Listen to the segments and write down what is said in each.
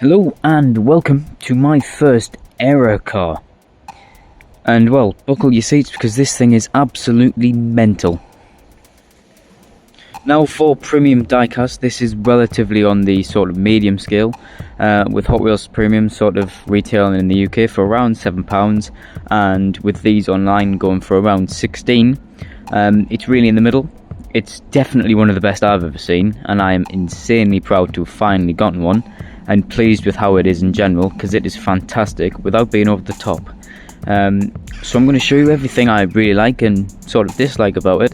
Hello and welcome to my first error car. And well, buckle your seats because this thing is absolutely mental. Now for premium diecast, this is relatively on the sort of medium scale, with Hot Wheels Premium sort of retailing in the UK for around £7, and with these online going for around 16. It's really in the middle. It's definitely one of the best I've ever seen, and I am insanely proud to have finally gotten one, and pleased with how it is in general, because it is fantastic without being over the top. So I'm going to show you everything I really like and sort of dislike about it,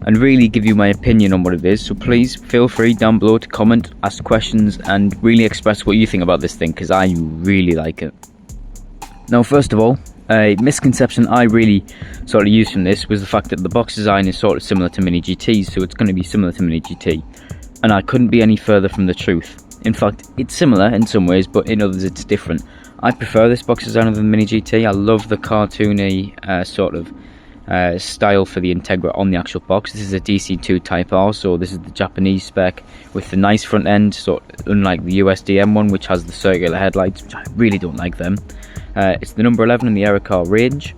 and really give you my opinion on what it is. So please feel free down below to comment, ask questions, and really express what you think about this thing, because I really like it. Now first of all, a misconception I really sort of used from this was the fact that the box design is sort of similar to Mini GTs, so it's going to be similar to Mini GT, and I couldn't be any further from the truth. In fact, it's similar in some ways, but in others it's different. I prefer this box design over the Mini GT. I love the cartoony sort of style for the Integra on the actual box. This is a DC2 Type R, so this is the Japanese spec with the nice front end, so unlike the USDM one, which has the circular headlights, which I really don't like them. It's the number 11 in the error car range,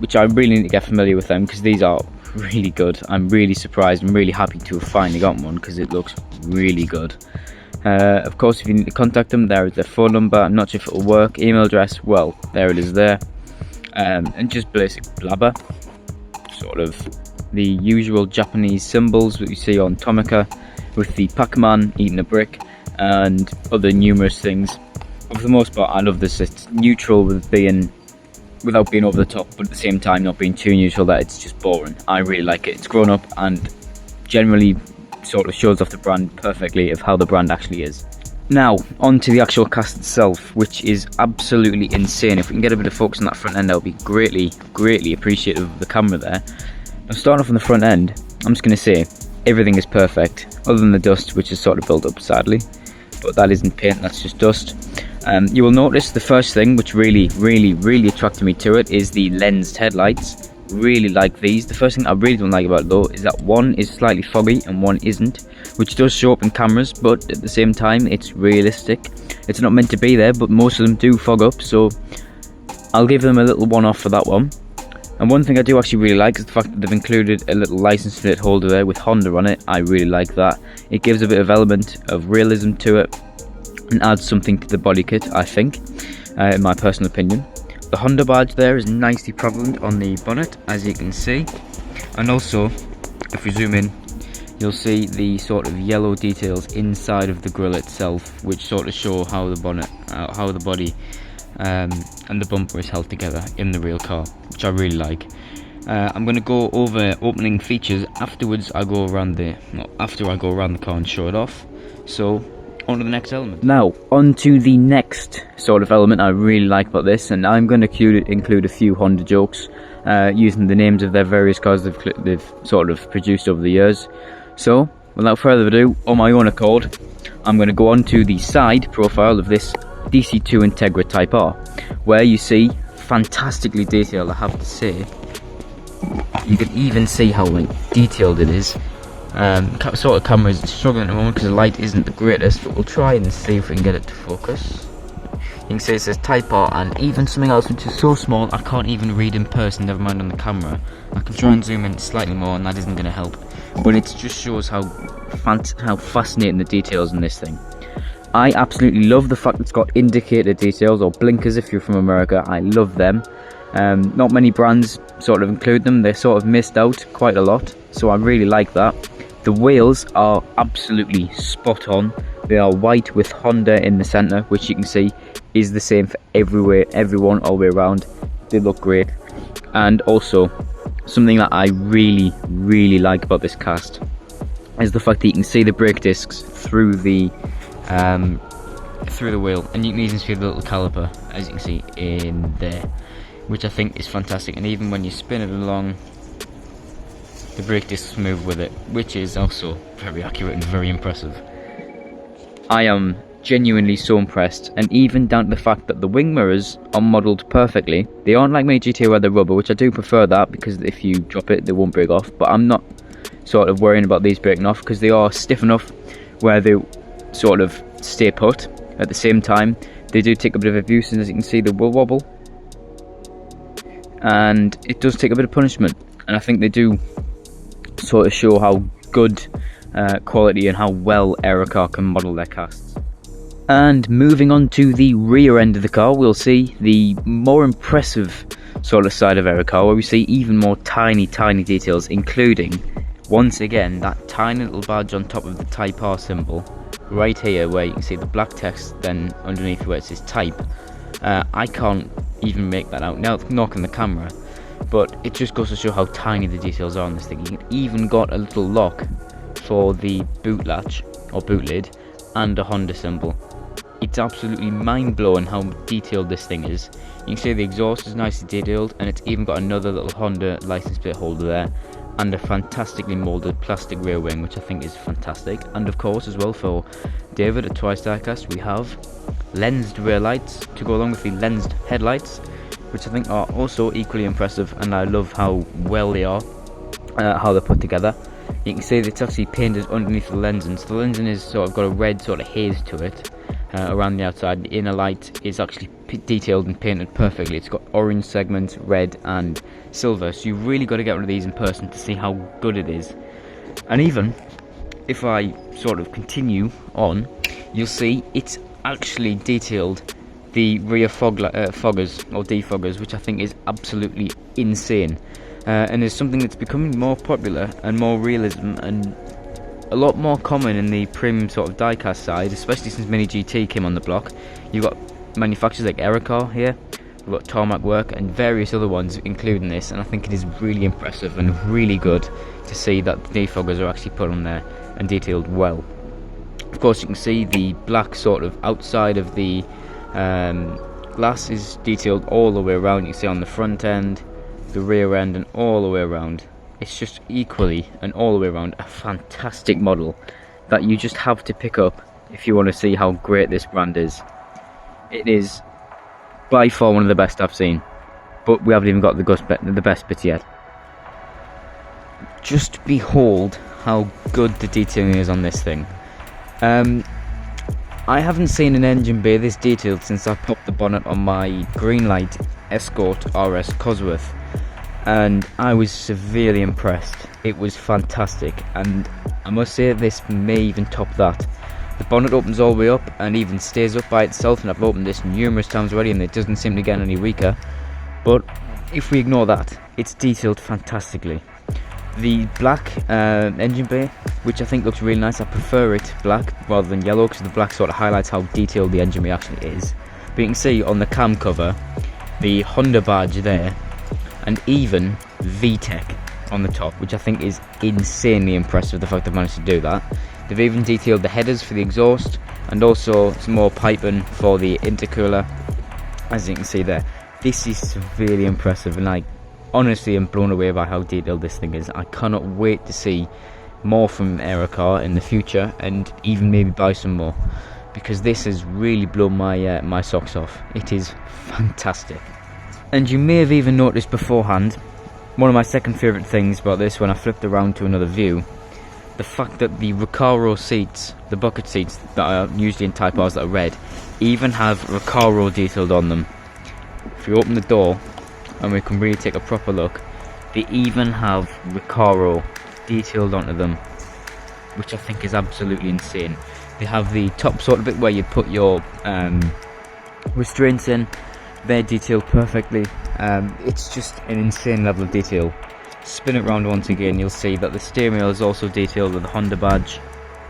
which I really need to get familiar with them, because these are really good. I'm really surprised and really happy to have finally gotten one, because it looks really good. Of course, if you need to contact them, there is their phone number. I'm not sure if it will work. Email address, well, there it is there. And just basic blabber, sort of the usual Japanese symbols that you see on Tomica, with the Pac-Man eating a brick and other numerous things. But for the most part, I love this. It's neutral without being over the top, but at the same time not being too neutral that it's just boring. I really like it. It's grown up and generally sort of shows off the brand perfectly of how the brand actually is. Now on to the actual cast itself, which is absolutely insane. If we can get a bit of focus on that front end, that would be greatly appreciative of the camera there. Now starting off on the front end, I'm just going to say everything is perfect other than the dust, which is sort of built up sadly, but that isn't paint, that's just dust. You will notice the first thing which really attracted me to it is the lensed headlights. Really like these. The first thing I really don't like about it though is that one is slightly foggy and one isn't, which does show up in cameras, but at the same time it's realistic. It's not meant to be there, but most of them do fog up, so I'll give them a little one off for that one. And one thing I do actually really like is the fact that they've included a little license plate holder there with Honda on it. I really like that. It gives a bit of element of realism to it and adds something to the body kit, I think, in my personal opinion. The Honda badge there is nicely prevalent on the bonnet, as you can see, and also if we zoom in, you'll see the sort of yellow details inside of the grille itself, which sort of show how the bonnet, how the body and the bumper is held together in the real car, which I really like. I'm going to go over opening features afterwards. After I go around the car and show it off. So on to the next element. Now, on to the next sort of element I really like about this, and I'm going to include a few Honda jokes, using the names of their various cars they've sort of produced over the years. So, without further ado, on my own accord, I'm going to go on to the side profile of this DC2 Integra Type R, where you see, fantastically detailed I have to say. You can even see how detailed it is. Sort of camera is struggling at the moment because the light isn't the greatest, but we'll try and see if we can get it to focus. You can see it says Type R, and even something else which is so small I can't even read in person, never mind on the camera. I can try and zoom in slightly more and that isn't going to help, but it just shows how fascinating the details in this thing. I absolutely love the fact it's got indicator details, or blinkers if you're from America. I love them. Not many brands sort of include them. They're sort of missed out quite a lot, so I really like that. The wheels are absolutely spot on. They are white with Honda in the center, which you can see is the same for everyone all the way around. They look great. And also, something that I really like about this cast is the fact that you can see the brake discs through the wheel, and you can even see the little caliper, as you can see in there, which I think is fantastic. And even when you spin it along, the brake discs move with it, which is also very accurate and very impressive. I am genuinely so impressed, and even down to the fact that the wing mirrors are modelled perfectly. They aren't like Mini GT where they're rubber, which I do prefer that, because if you drop it they won't break off, but I'm not sort of worrying about these breaking off because they are stiff enough where they sort of stay put. At the same time, they do take a bit of abuse, and as you can see, they will wobble, and it does take a bit of punishment. And I think they do sort of show how good quality and how well Aerocar can model their casts. And moving on to the rear end of the car, we'll see the more impressive sort of side of Aerocar, where we see even more tiny details, including, once again, that tiny little badge on top of the Type R symbol right here, where you can see the black text then underneath where it says Type. I can't even make that out now, knocking the camera, but it just goes to show how tiny the details are on this thing. You can even got a little lock for the boot latch or boot lid and a Honda symbol. It's absolutely mind-blowing how detailed this thing is. You can see the exhaust is nicely detailed, and it's even got another little Honda license plate holder there, and a fantastically moulded plastic rear wing, which I think is fantastic. And of course, as well, for David at Twice Diecast, we have lensed rear lights to go along with the lensed headlights, which I think are also equally impressive, and I love how well they are, how they're put together. You can see that it's actually painted underneath the lensing, so the lensing is sort of got a red sort of haze to it around the outside. The inner light is actually detailed and painted perfectly. It's got orange segments, red and silver, so you've really got to get one of these in person to see how good it is. And even if I sort of continue on, you'll see it's actually detailed the rear foggers or defoggers, which I think is absolutely insane, and is something that's becoming more popular and more realism and a lot more common in the premium sort of diecast side, especially since Mini GT came on the block. You've got manufacturers like Aerocar here, we've got Tarmac Work and various other ones including this, and I think it is really impressive and really good to see that the defoggers are actually put on there and detailed well. Of course, you can see the black sort of outside of the glass is detailed all the way around. You can see on the front end, the rear end, and all the way around. It's just equally and all the way around a fantastic model that you just have to pick up if you want to see how great this brand is. It is by far one of the best I've seen, but we haven't even got the best bit yet. Just behold how good the detailing is on this thing. I haven't seen an engine bay this detailed since I popped the bonnet on my Greenlight Escort RS Cosworth, and I was severely impressed. It was fantastic, and I must say this may even top that. The bonnet opens all the way up and even stays up by itself, and I've opened this numerous times already and it doesn't seem to get any weaker. But if we ignore that, it's detailed fantastically. The black engine bay, which I think looks really nice, I prefer it black rather than yellow, because the black sort of highlights how detailed the engine bay actually is. But you can see on the cam cover the Honda badge there, and even VTEC on the top, which I think is insanely impressive, the fact they've managed to do that. They've even detailed the headers for the exhaust, and also some more piping for the intercooler, as you can see there. This is severely impressive, and I honestly am blown away by how detailed this thing is. I cannot wait to see more from Aerocar in the future, and even maybe buy some more, because this has really blown my my socks off. It is fantastic. And you may have even noticed beforehand, one of my second favourite things about this when I flipped around to another view, the fact that the recaro seats, the bucket seats that are usually in Type Rs that are red, even have recaro detailed on them. If you open the door and we can really take a proper look, they even have recaro detailed onto them, which I think is absolutely insane. They have the top sort of bit where you put your restraints in. They're detailed perfectly. It's just an insane level of detail. Spin it around once again, you'll see that the steering wheel is also detailed with the Honda badge,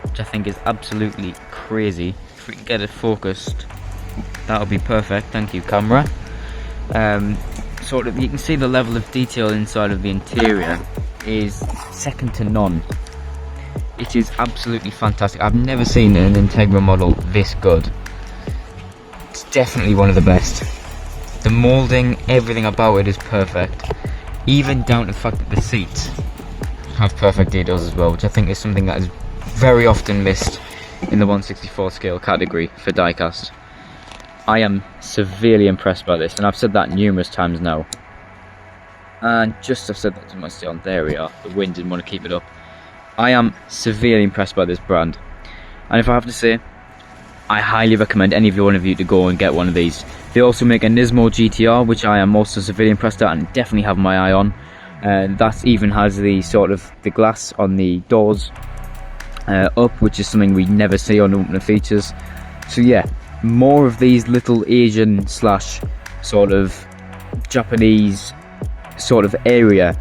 which I think is absolutely crazy. If we can get it focused, that'll be perfect. Thank you, camera. Sort of, you can see the level of detail inside of the interior is second to none. It is absolutely fantastic. I've never seen an Integra model this good. It's definitely one of the best. The moulding, everything about it is perfect, even down to the fact that the seats have perfect details as well, which I think is something that is very often missed in the 1/64 scale category for diecast. I am severely impressed by this, and I've said that numerous times now. And just I've said that to myself. There we are. The wind didn't want to keep it up. I am severely impressed by this brand, and if I have to say, I highly recommend any one of you to go and get one of these. They also make a Nismo GTR, which I am also severely impressed at and definitely have my eye on. That even has the sort of the glass on the doors up, which is something we never see on opener features. So yeah, more of these little Asian slash sort of Japanese sort of area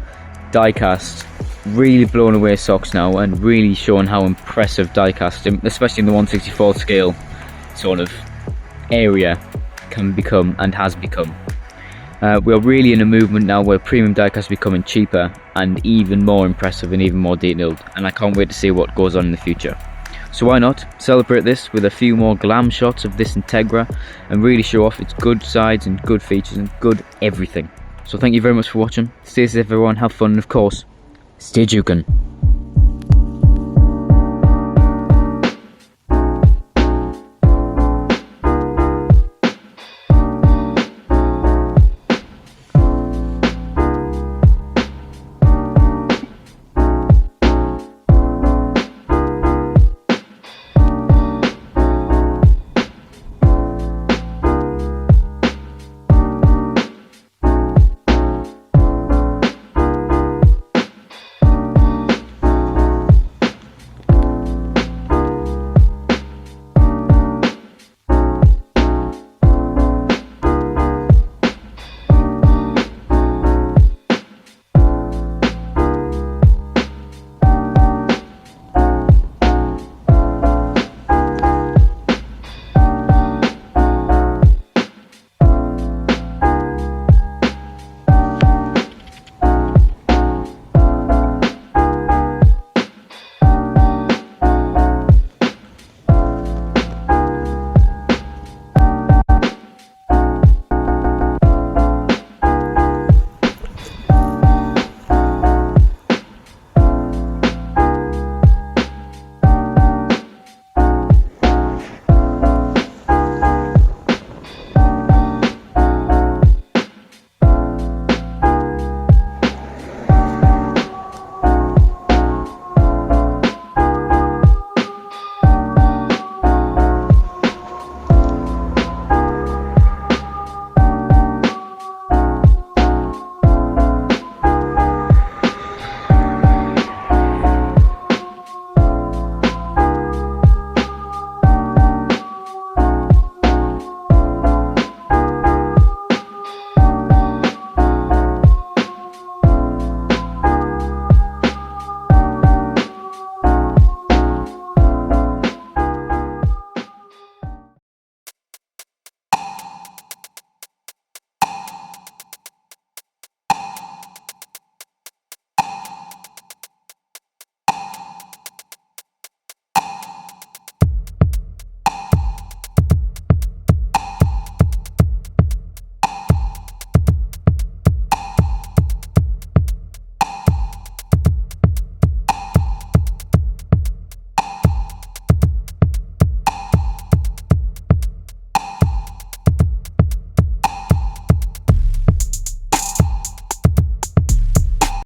diecast, really blown away socks now, and really showing how impressive diecast, especially in the 1/64 scale sort of area, can become and has become. We're really in a movement now where premium diecast are becoming cheaper and even more impressive and even more detailed, and I can't wait to see what goes on in the future. So why not celebrate this with a few more glam shots of this Integra and really show off its good sides and good features and good everything. So thank you very much for watching. Stay safe everyone, have fun, and of course, stay juke'ing.